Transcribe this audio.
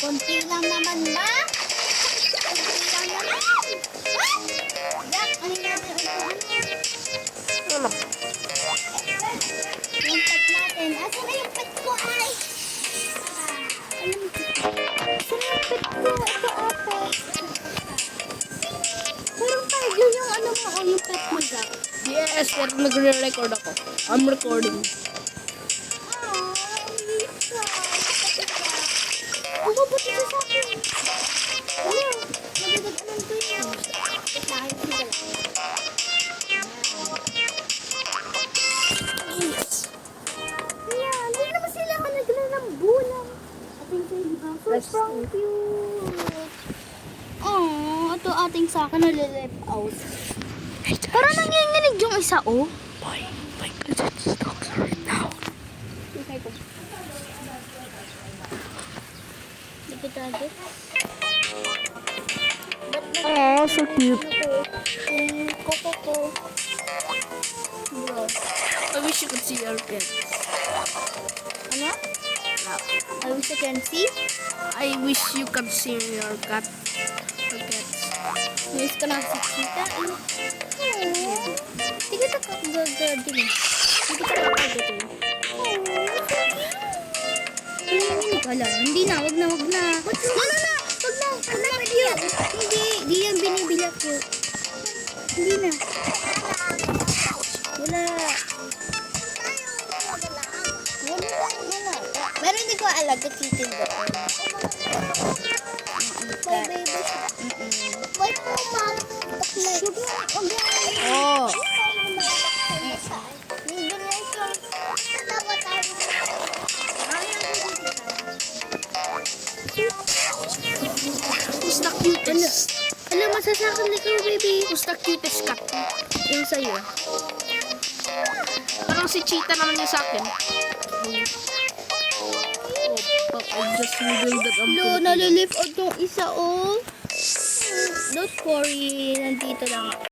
Konti lang naman ba? Konti lang naman. What? Jack, ano natin? Ano? Yung pet natin. Asan na yung pet ko ay? Alam mo. Asan na yung pet ko? Ito ate. Meron tayo yung ano mo o yung pet mo, Jack. Yes, pero nagre-record ako. I'm recording. Bumabuti ka sa akin. Ano? Nagagaganan ko yun. Lahat ko lang. Yeah, hindi naman sila managla ng bulang. Ating kayo, di ba? So strong, cute. Aww, ito ating sa akin nalilip out. Parang nanginginig yung isa, oh. Boy, my cousin's dogs right now. Okay ko. Dikit lagi. Oh, so cute. Yung koko ko. Bro. I wish you could see your pet. Ano? I wish I can see. I wish you could see your cat. Your cats. Miss ko na si Tita. Sige ka kagagatin. Sige ka kagagatin. Wala. Hindi na. Wag na. No. Wag na. Hindi yan binibilak ko. Hindi na. Wala. Meron hindi ko alaga chicken doon. Oh. Who's the cutest? Ano masasakan ikaw, baby? Who's the cutest cat? Yung sa'yo. Parang si Cheetah naman yung sa akin. Oh, I just revealed that I'm Lo, Filipino. nalilift out yung isa, oh. Don't worry, nandito lang ako.